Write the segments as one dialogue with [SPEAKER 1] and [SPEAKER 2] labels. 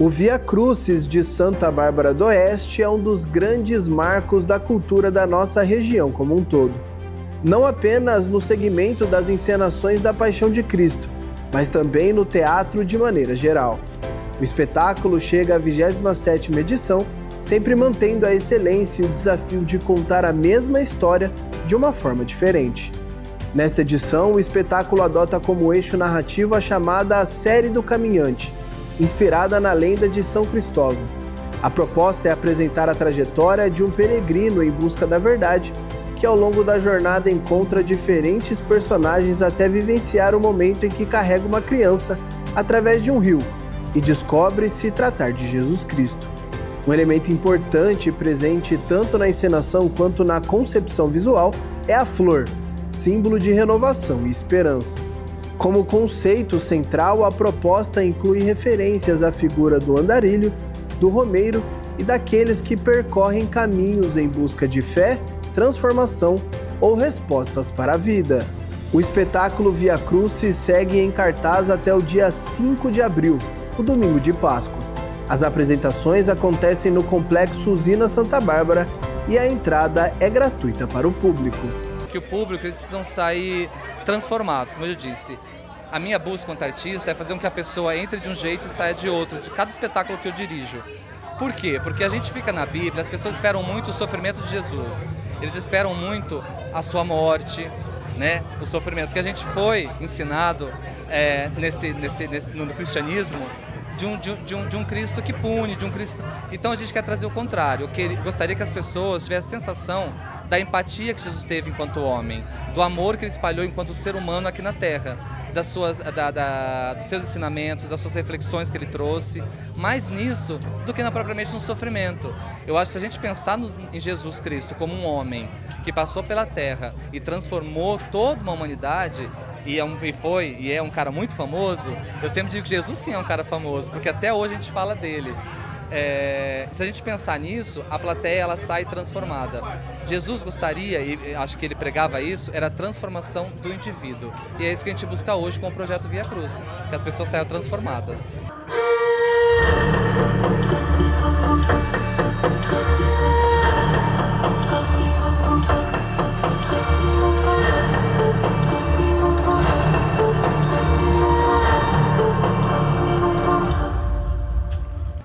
[SPEAKER 1] O Via Crucis de Santa Bárbara do Oeste é um dos grandes marcos da cultura da nossa região como um todo. Não apenas no segmento das encenações da Paixão de Cristo, mas também no teatro de maneira geral. O espetáculo chega à 27ª edição, sempre mantendo a excelência e o desafio de contar a mesma história de uma forma diferente. Nesta edição, o espetáculo adota como eixo narrativo a chamada Série do Caminhante, inspirada na lenda de São Cristóvão. A proposta é apresentar a trajetória de um peregrino em busca da verdade, que ao longo da jornada encontra diferentes personagens até vivenciar o momento em que carrega uma criança através de um rio e descobre se tratar de Jesus Cristo. Um elemento importante e presente tanto na encenação quanto na concepção visual é a flor, símbolo de renovação e esperança. Como conceito central, a proposta inclui referências à figura do andarilho, do romeiro e daqueles que percorrem caminhos em busca de fé, transformação ou respostas para a vida. O espetáculo Via Crucis segue em cartaz até o dia 5 de abril, o domingo de Páscoa. As apresentações acontecem no Complexo Usina Santa Bárbara e a entrada é gratuita para o público.
[SPEAKER 2] Que o público, eles precisam sair transformados, como eu disse. A minha busca quanto artista é fazer com que a pessoa entre de um jeito e saia de outro, de cada espetáculo que eu dirijo. Por quê? Porque a gente fica na Bíblia, as pessoas esperam muito o sofrimento de Jesus. Eles esperam muito a sua morte, né? O sofrimento. Porque a gente foi ensinado no cristianismo de um Cristo que pune, de um Cristo... Então a gente quer trazer o contrário. Eu gostaria que as pessoas tivessem a sensação da empatia que Jesus teve enquanto homem, do amor que ele espalhou enquanto ser humano aqui na Terra, dos seus ensinamentos, das suas reflexões que ele trouxe, mais nisso do que propriamente no sofrimento. Eu acho que se a gente pensar em Jesus Cristo como um homem que passou pela Terra e transformou toda uma humanidade, e é um cara muito famoso, eu sempre digo que Jesus sim é um cara famoso, porque até hoje a gente fala dele. Se a gente pensar nisso, a plateia ela sai transformada. Jesus gostaria, e acho que ele pregava isso, era a transformação do indivíduo. E é isso que a gente busca hoje com o projeto Via Crucis, que as pessoas saiam transformadas.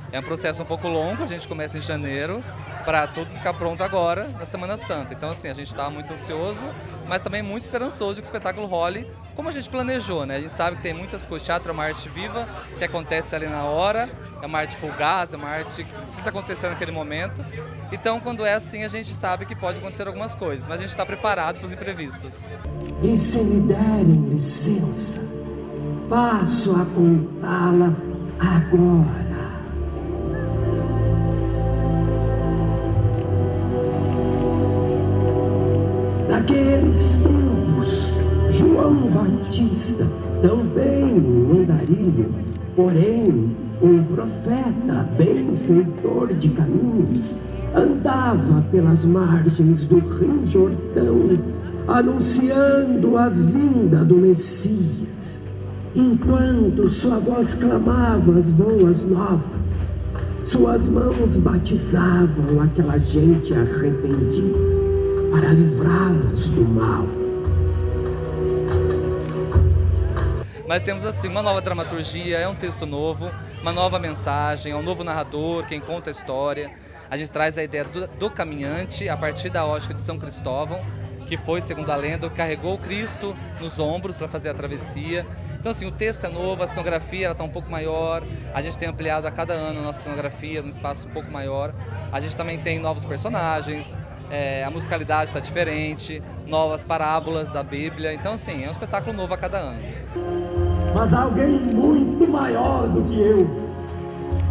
[SPEAKER 2] É um processo um pouco longo, a gente começa em janeiro, para tudo ficar pronto agora, na Semana Santa. Então, assim, a gente está muito ansioso, mas também muito esperançoso de que o espetáculo role como a gente planejou, né? A gente sabe que tem muitas coisas, teatro é uma arte viva, que acontece ali na hora, é uma arte fugaz, é uma arte que precisa acontecer naquele momento. Então, quando é assim, a gente sabe que pode acontecer algumas coisas, mas a gente está preparado para os imprevistos.
[SPEAKER 3] E se me derem licença, passo a contá-la agora. Naqueles tempos, João Batista, também um andarilho, porém um profeta benfeitor de caminhos, andava pelas margens do Rio Jordão, anunciando a vinda do Messias. Enquanto sua voz clamava as boas novas, suas mãos batizavam aquela gente arrependida para livrá-los do mal.
[SPEAKER 2] Mas temos assim uma nova dramaturgia, é um texto novo, uma nova mensagem, é um novo narrador, quem conta a história. A gente traz a ideia do caminhante a partir da ótica de São Cristóvão, que foi, segundo a lenda, carregou o Cristo nos ombros para fazer a travessia. Então, assim, o texto é novo, a cenografia está um pouco maior, a gente tem ampliado a cada ano a nossa cenografia num espaço um pouco maior. A gente também tem novos personagens, a musicalidade está diferente, novas parábolas da Bíblia. Então, assim, é um espetáculo novo a cada ano.
[SPEAKER 4] Mas alguém muito maior do que eu.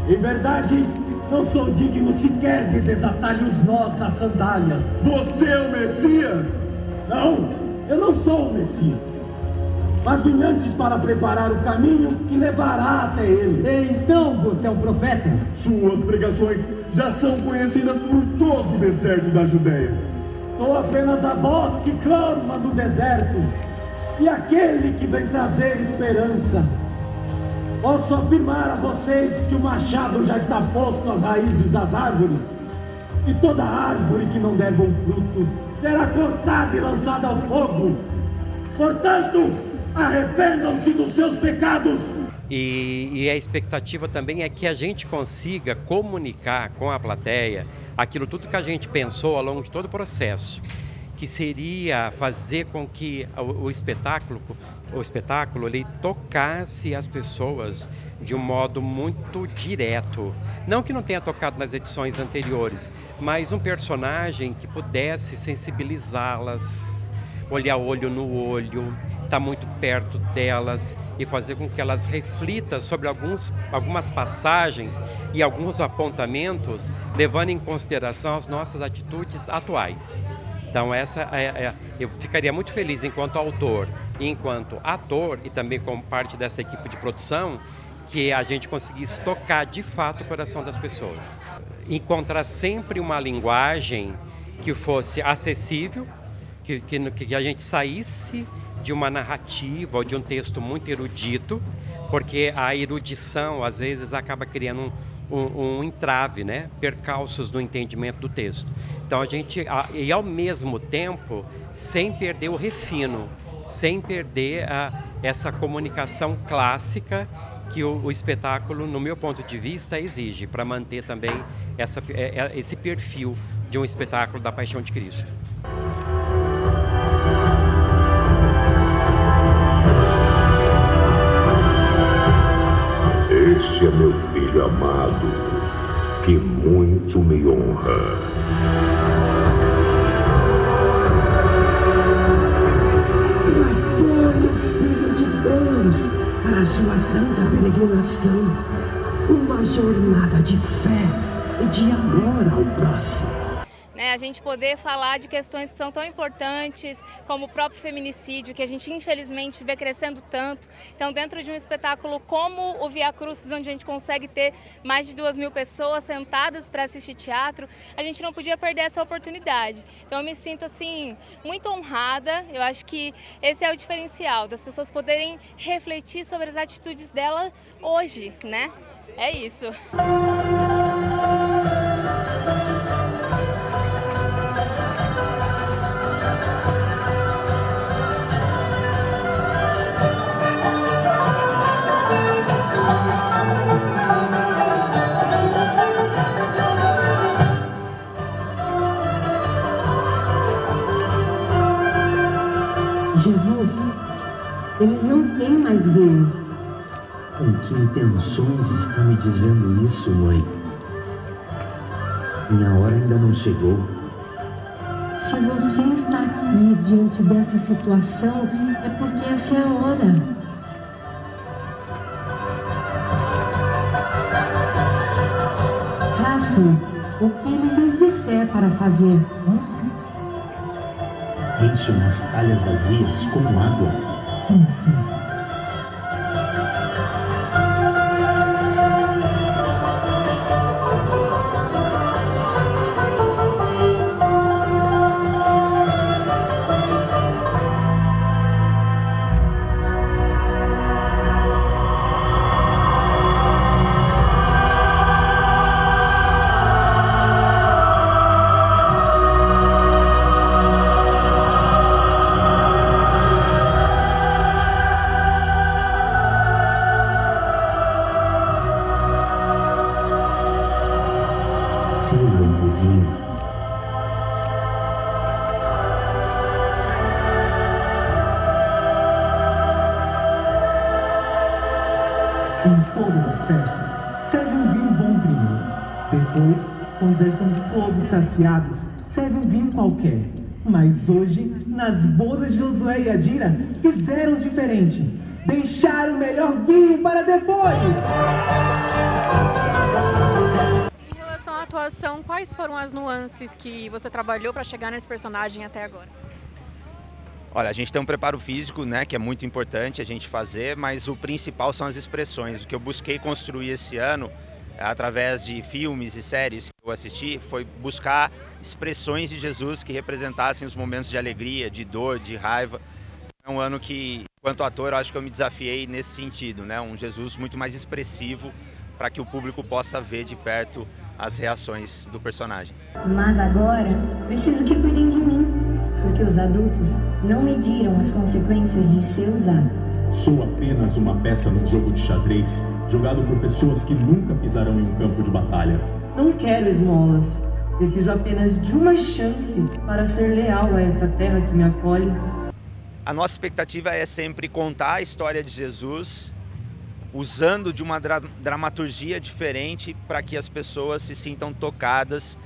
[SPEAKER 4] Em verdade, não sou digno sequer de desatar-lhe os nós das sandálias. Você é o Messias? Não, eu não sou o Messias. Mas vim antes para preparar o caminho que levará até ele.
[SPEAKER 5] Então você é um profeta?
[SPEAKER 4] Suas pregações já são conhecidas por todo o deserto da Judéia. Sou apenas a voz que clama no deserto e aquele que vem trazer esperança. Posso afirmar a vocês que o machado já está posto às raízes das árvores, e toda árvore que não der bom fruto será cortada e lançada ao fogo. Portanto, arrependam-se dos seus pecados.
[SPEAKER 5] E a expectativa também é que a gente consiga comunicar com a plateia aquilo tudo que a gente pensou ao longo de todo o processo, que seria fazer com que o espetáculo ele tocasse as pessoas de um modo muito direto. Não que não tenha tocado nas edições anteriores, mas um personagem que pudesse sensibilizá-las, olhar olho no olho, estar muito perto delas e fazer com que elas reflitam sobre algumas passagens e alguns apontamentos, levando em consideração as nossas atitudes atuais. Então eu ficaria muito feliz enquanto autor, enquanto ator e também como parte dessa equipe de produção, que a gente conseguisse tocar de fato o coração das pessoas. Encontrar sempre uma linguagem que fosse acessível, que a gente saísse de uma narrativa ou de um texto muito erudito, porque a erudição às vezes acaba criando um entrave, né? Percalços no entendimento do texto. Então e ao mesmo tempo, sem perder o refino, sem perder essa comunicação clássica que o espetáculo, no meu ponto de vista, exige, para manter também esse perfil de um espetáculo da Paixão de Cristo.
[SPEAKER 6] Este é meu filho amado, que muito me honra.
[SPEAKER 3] E lá foi o Filho de Deus para a sua santa peregrinação, uma jornada de fé e de amor ao próximo.
[SPEAKER 7] A gente poder falar de questões que são tão importantes, como o próprio feminicídio, que a gente infelizmente vê crescendo tanto. Então, dentro de um espetáculo como o Via Crucis, onde a gente consegue ter mais de 2.000 pessoas sentadas para assistir teatro, a gente não podia perder essa oportunidade. Então, eu me sinto assim muito honrada. Eu acho que esse é o diferencial, das pessoas poderem refletir sobre as atitudes dela hoje, né? É isso.
[SPEAKER 3] Jesus, eles não têm mais vinho.
[SPEAKER 8] Com que intenções está me dizendo isso, mãe? Minha hora ainda não chegou.
[SPEAKER 3] Se você está aqui diante dessa situação, é porque essa é a hora. Façam o que ele lhes disser para fazer.
[SPEAKER 8] Encham as talhas vazias com água.
[SPEAKER 3] Como assim?
[SPEAKER 8] Sirvam o vinho.
[SPEAKER 9] Em todas as festas, serve um vinho bom primeiro. Depois, quando já estão todos saciados, serve um vinho qualquer. Mas hoje, nas bodas de Josué e Adira, fizeram diferente. Deixaram o melhor vinho para depois.
[SPEAKER 10] Em relação à atuação, quais foram as nuances que você trabalhou para chegar nesse personagem até agora?
[SPEAKER 11] Olha, a gente tem um preparo físico, né, que é muito importante a gente fazer, mas o principal são as expressões. O que eu busquei construir esse ano, através de filmes e séries que eu assisti, foi buscar expressões de Jesus que representassem os momentos de alegria, de dor, de raiva. É um ano que, Quanto ator, eu acho que eu me desafiei nesse sentido, né? Um Jesus muito mais expressivo para que o público possa ver de perto as reações do personagem.
[SPEAKER 12] Mas agora, preciso que cuidem de mim, porque os adultos não mediram as consequências de seus atos.
[SPEAKER 13] Sou apenas uma peça num jogo de xadrez, jogado por pessoas que nunca pisarão em um campo de batalha.
[SPEAKER 9] Não quero esmolas. Preciso apenas de uma chance para ser leal a essa terra que me acolhe.
[SPEAKER 11] A nossa expectativa é sempre contar a história de Jesus usando de uma dramaturgia diferente para que as pessoas se sintam tocadas.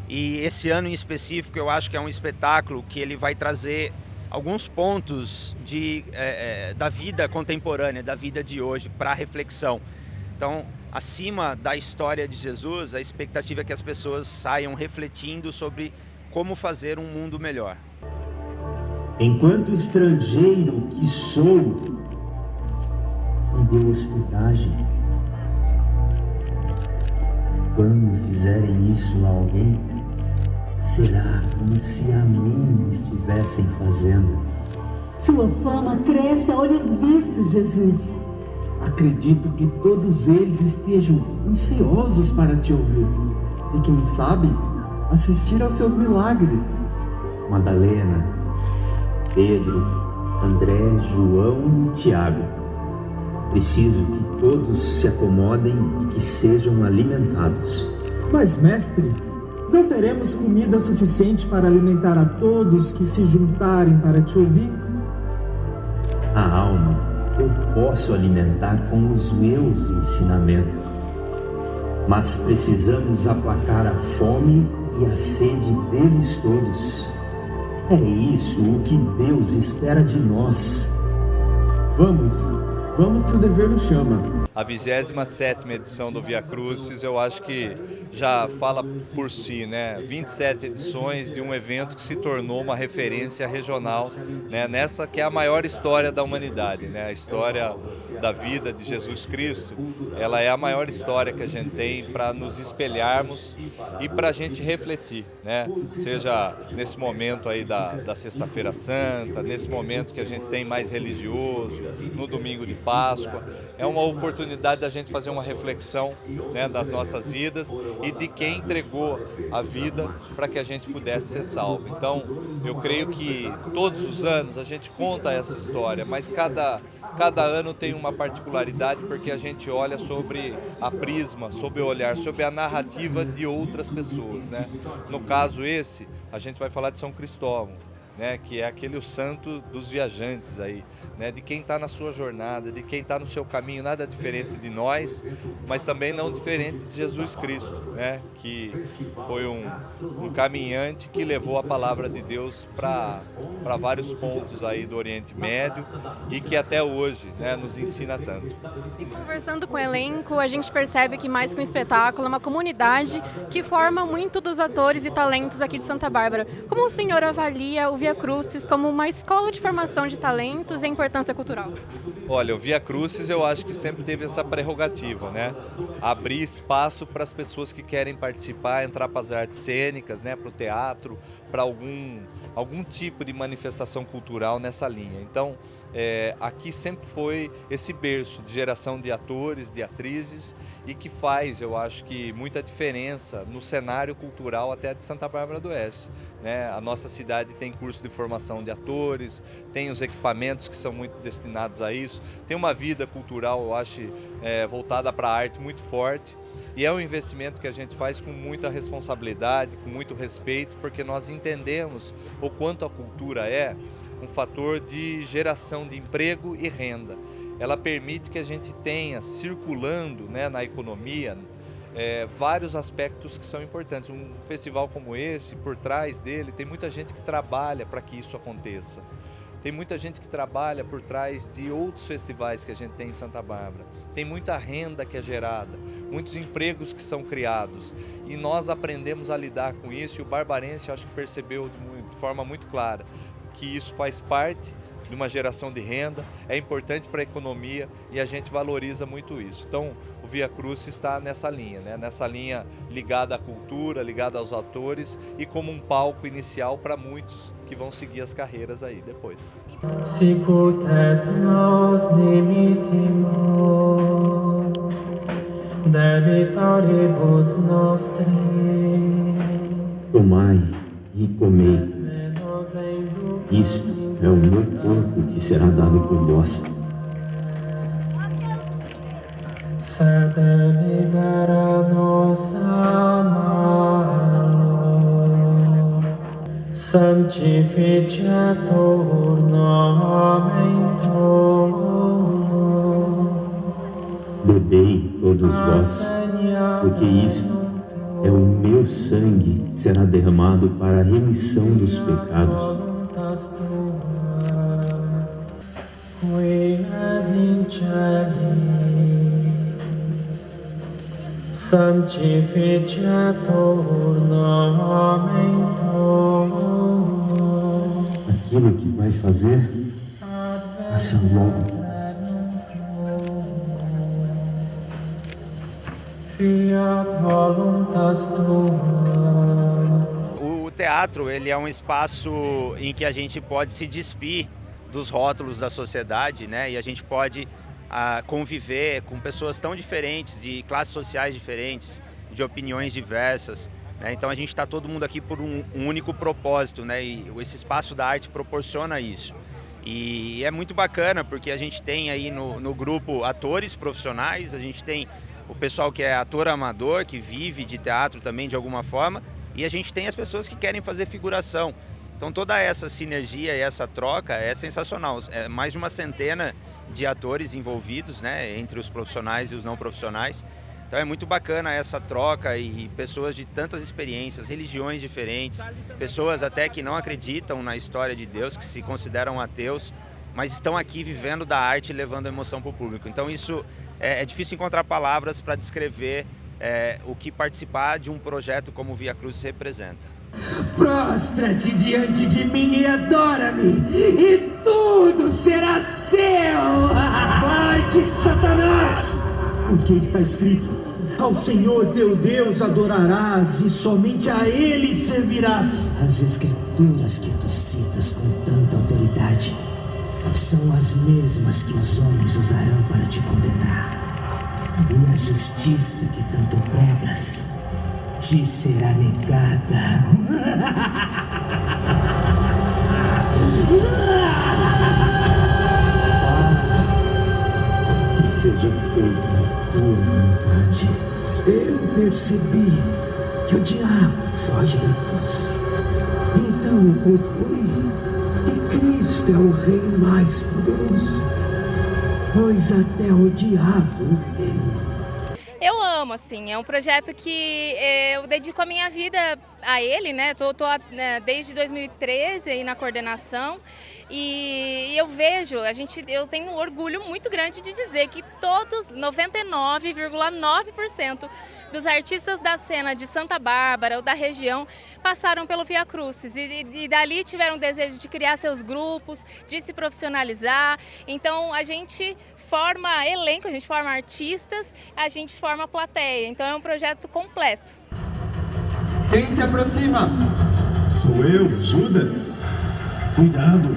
[SPEAKER 11] E esse ano em específico eu acho que é um espetáculo que ele vai trazer alguns pontos da vida contemporânea, da vida de hoje, para reflexão. Então, acima da história de Jesus, a expectativa é que as pessoas saiam refletindo sobre como fazer um mundo melhor.
[SPEAKER 8] Enquanto estrangeiro que sou, me deu hospedagem. Quando fizerem isso a alguém, será como se a mim estivessem fazendo.
[SPEAKER 9] Sua fama cresce a olhos vistos, Jesus.
[SPEAKER 4] Acredito que todos eles estejam ansiosos para te ouvir. E quem sabe, assistir aos seus milagres.
[SPEAKER 8] Madalena, Pedro, André, João e Tiago. Preciso que todos se acomodem e que sejam alimentados.
[SPEAKER 9] Mas, mestre, não teremos comida suficiente para alimentar a todos que se juntarem para te ouvir?
[SPEAKER 8] A alma eu posso alimentar com os meus ensinamentos. Mas precisamos aplacar a fome e a sede deles todos. É isso o que Deus espera de nós.
[SPEAKER 4] Vamos que o dever nos chama.
[SPEAKER 14] A 27ª edição do Via Crucis, eu acho que já fala por si, né? 27 edições de um evento que se tornou uma referência regional, né? Nessa que é a maior história da humanidade, né? A história da vida de Jesus Cristo, ela é a maior história que a gente tem para nos espelharmos e para a gente refletir, né? Seja nesse momento aí da Sexta-feira Santa, nesse momento que a gente tem mais religioso, no domingo de Páscoa, é uma oportunidade da gente fazer uma reflexão, né, das nossas vidas e de quem entregou a vida para que a gente pudesse ser salvo. Então, eu creio que todos os anos a gente conta essa história, mas cada ano tem uma particularidade porque a gente olha sobre a prisma, sobre o olhar, sobre a narrativa de outras pessoas, né? No caso esse, a gente vai falar de São Cristóvão, né, que é aquele o santo dos viajantes aí, né, de quem está na sua jornada, de quem está no seu caminho, nada diferente de nós, mas também não diferente de Jesus Cristo, né, que foi um caminhante que levou a palavra de Deus para vários pontos aí do Oriente Médio e que até hoje, né, nos ensina tanto.
[SPEAKER 10] E conversando com o elenco, a gente percebe que mais que um espetáculo, é uma comunidade que forma muito dos atores e talentos aqui de Santa Bárbara. Como o senhor avalia o Via Crucis como uma escola de formação de talentos e a importância cultural?
[SPEAKER 14] Olha, o Via Crucis eu acho que sempre teve essa prerrogativa, né? Abrir espaço para as pessoas que querem participar, entrar para as artes cênicas, né? Para o teatro, para algum tipo de manifestação cultural nessa linha. Então, aqui sempre foi esse berço de geração de atores, de atrizes e que faz, eu acho que, muita diferença no cenário cultural até de Santa Bárbara do Oeste, né? A nossa cidade tem curso de formação de atores, tem os equipamentos que são muito destinados a isso, tem uma vida cultural, eu acho, voltada para a arte muito forte. E é um investimento que a gente faz com muita responsabilidade, com muito respeito, porque nós entendemos o quanto a cultura é um fator de geração de emprego e renda. Ela permite que a gente tenha circulando, né, na economia vários aspectos que são importantes. Um festival como esse, por trás dele, tem muita gente que trabalha para que isso aconteça. Tem muita gente que trabalha por trás de outros festivais que a gente tem em Santa Bárbara. Tem muita renda que é gerada, muitos empregos que são criados. E nós aprendemos a lidar com isso e o barbarense, acho que percebeu de forma muito clara que isso faz parte de uma geração de renda, é importante para a economia e a gente valoriza muito isso. Então, o Via Crucis está nessa linha, né? Nessa linha ligada à cultura, ligada aos atores e como um palco inicial para muitos que vão seguir as carreiras aí depois.
[SPEAKER 9] Sicut et nos dimittimus debitoribus nostri.
[SPEAKER 8] Tomai e comei. Isto é o meu corpo que será dado por vós.
[SPEAKER 9] Sede libera nos amaro, sanctificetur nomen tuum.
[SPEAKER 8] Bebei todos vós, porque isto é o meu sangue que será derramado para a remissão dos pecados.
[SPEAKER 9] Qui es in celi, sanctificetur nomen tuum.
[SPEAKER 8] Aquilo que vai fazer, faça logo.
[SPEAKER 9] Fiat voluntas tua.
[SPEAKER 11] O teatro, ele é um espaço em que a gente pode se despir dos rótulos da sociedade, né? E a gente pode conviver com pessoas tão diferentes, de classes sociais diferentes, de opiniões diversas, né? Então a gente está todo mundo aqui por um único propósito, né? E esse espaço da arte proporciona isso. E é muito bacana porque a gente tem aí no grupo atores profissionais, a gente tem o pessoal que é ator amador, que vive de teatro também de alguma forma, e a gente tem as pessoas que querem fazer figuração. Então toda essa sinergia e essa troca é sensacional. É mais de uma centena de atores envolvidos, né, entre os profissionais e os não profissionais. Então é muito bacana essa troca e pessoas de tantas experiências, religiões diferentes, pessoas até que não acreditam na história de Deus, que se consideram ateus, mas estão aqui vivendo da arte e levando a emoção para o público. Então isso é difícil encontrar palavras para descrever o que participar de um projeto como o Via Crucis representa.
[SPEAKER 3] Prostra-te diante de mim e adora-me, e tudo será seu! Vai-te, Satanás!
[SPEAKER 4] Porque está escrito: ao Senhor teu Deus adorarás e somente a Ele servirás.
[SPEAKER 3] As escrituras que tu citas com tanta autoridade são as mesmas que os homens usarão para te condenar. E a justiça que tanto pregas te será negada.
[SPEAKER 8] Que seja feita a tua vontade.
[SPEAKER 3] Eu percebi que o diabo foge da cruz. Então eu concluí que Cristo é o Rei mais poderoso, pois até o diabo o teme.
[SPEAKER 7] Eu amo, assim, é um projeto que eu dedico a minha vida a ele, né? Tô desde 2013 aí na coordenação e eu vejo, eu tenho um orgulho muito grande de dizer que todos, 99,9% dos artistas da cena de Santa Bárbara ou da região passaram pelo Via Crucis e dali tiveram desejo de criar seus grupos, de se profissionalizar. Então a gente forma elenco, a gente forma artistas, a gente forma plateia. Então é um projeto completo.
[SPEAKER 15] Quem se aproxima?
[SPEAKER 13] Sou eu, Judas.
[SPEAKER 9] Cuidado,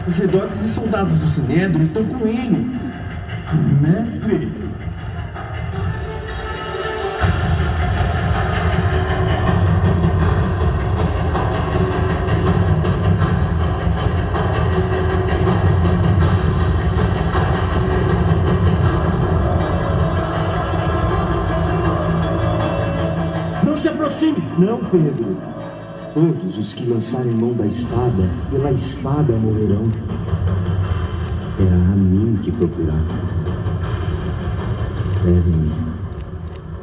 [SPEAKER 9] os zelotes e soldados do Sinédrio estão com ele.
[SPEAKER 15] Mestre!
[SPEAKER 4] Não se aproxime!
[SPEAKER 8] Não, Pedro. Todos os que lançarem mão da espada, pela espada morrerão. Era a mim que procurar. Levem-me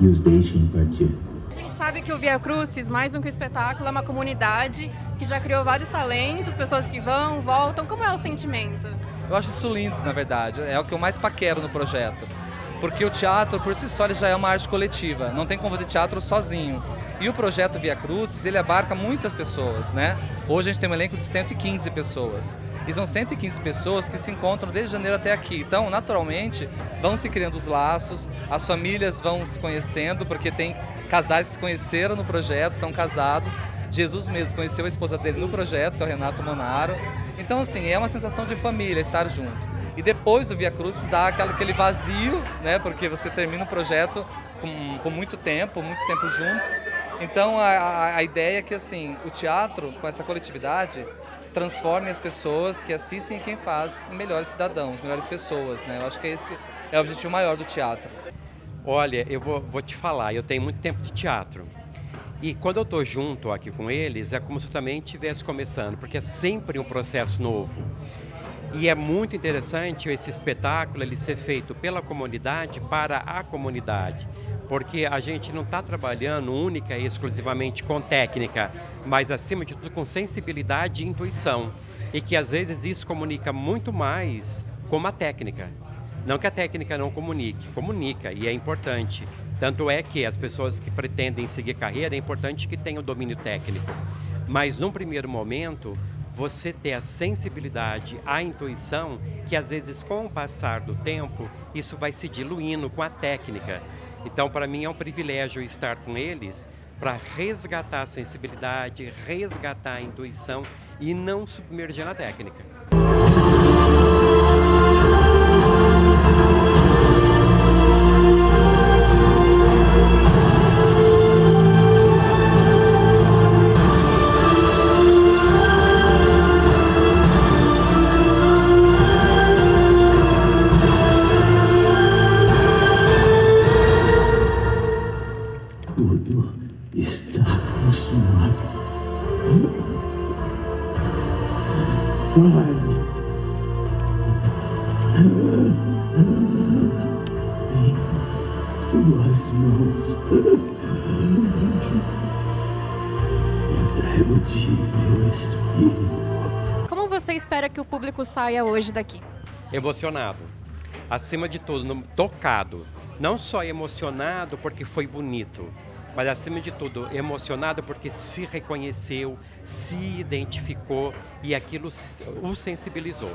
[SPEAKER 8] e os deixem partir.
[SPEAKER 10] A gente sabe que o Via Crucis, mais do que um espetáculo, é uma comunidade que já criou vários talentos, pessoas que vão, voltam. Como é o sentimento?
[SPEAKER 2] Eu acho isso lindo, na verdade. É o que eu mais paquero no projeto. Porque o teatro, por si só, ele já é uma arte coletiva, não tem como fazer teatro sozinho. E o projeto Via Crucis, ele abarca muitas pessoas, né? Hoje a gente tem um elenco de 115 pessoas. E são 115 pessoas que se encontram desde janeiro até aqui. Então, naturalmente, vão se criando os laços, as famílias vão se conhecendo, porque tem casais que se conheceram no projeto, são casados. Jesus mesmo conheceu a esposa dele no projeto, que é o Renato Monaro. Então, assim, é uma sensação de família estar junto. E depois do Via Crucis dá aquele vazio, né? Porque você termina o projeto com muito tempo juntos. Então a ideia é que assim, o teatro, com essa coletividade, transforme as pessoas que assistem e quem faz em melhores cidadãos, melhores pessoas, né? Eu acho que esse é o objetivo maior do teatro.
[SPEAKER 5] Olha, eu vou te falar, eu tenho muito tempo de teatro. E quando eu estou junto aqui com eles, é como se eu também estivesse começando, porque é sempre um processo novo. E é muito interessante esse espetáculo ele ser feito pela comunidade para a comunidade, porque a gente não está trabalhando única e exclusivamente com técnica, mas acima de tudo com sensibilidade e intuição, e que às vezes isso comunica muito mais com a técnica. Não que a técnica não comunique, comunica e é importante. Tanto é que as pessoas que pretendem seguir carreira, é importante que tenham domínio técnico. Mas num primeiro momento, você ter a sensibilidade, a intuição, que às vezes com o passar do tempo, isso vai se diluindo com a técnica. Então, para mim é um privilégio estar com eles para resgatar a sensibilidade, resgatar a intuição e não submergir na técnica.
[SPEAKER 3] Tudo está consumado. Pai, em tuas mãos entrego-te meu espírito.
[SPEAKER 10] Como você espera que o público saia hoje daqui?
[SPEAKER 5] Emocionado, acima de tudo, tocado. Não só emocionado porque foi bonito, mas acima de tudo emocionado porque se reconheceu, se identificou e aquilo o sensibilizou.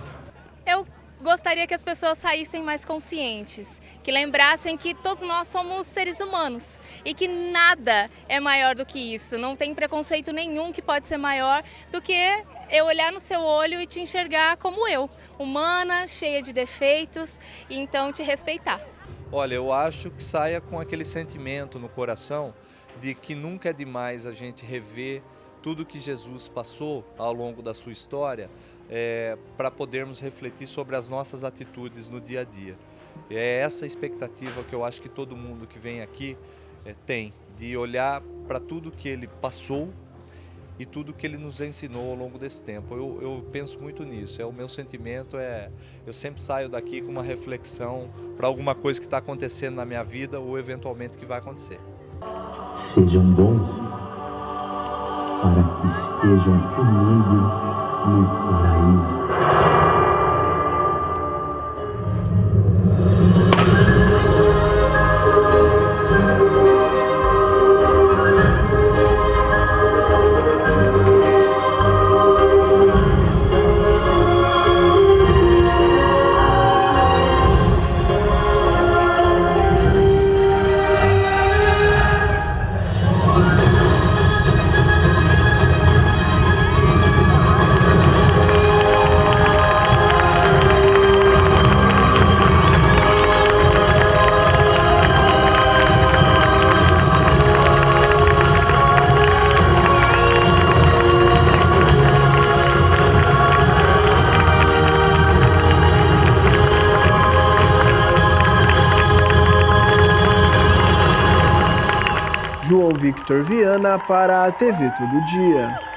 [SPEAKER 7] Eu gostaria que as pessoas saíssem mais conscientes, que lembrassem que todos nós somos seres humanos e que nada é maior do que isso. Não tem preconceito nenhum que pode ser maior do que eu olhar no seu olho e te enxergar como eu, humana, cheia de defeitos, e então te respeitar.
[SPEAKER 14] Olha, eu acho que saia com aquele sentimento no coração de que nunca é demais a gente rever tudo que Jesus passou ao longo da sua história para podermos refletir sobre as nossas atitudes no dia a dia. É essa expectativa que eu acho que todo mundo que vem aqui tem, de olhar para tudo que ele passou e tudo que ele nos ensinou ao longo desse tempo. Eu penso muito nisso, o meu sentimento eu sempre saio daqui com uma reflexão para alguma coisa que está acontecendo na minha vida ou eventualmente que vai acontecer.
[SPEAKER 8] Sejam bons para que estejam comigo no paraíso.
[SPEAKER 1] João Victor Viana para a TV Todo Dia.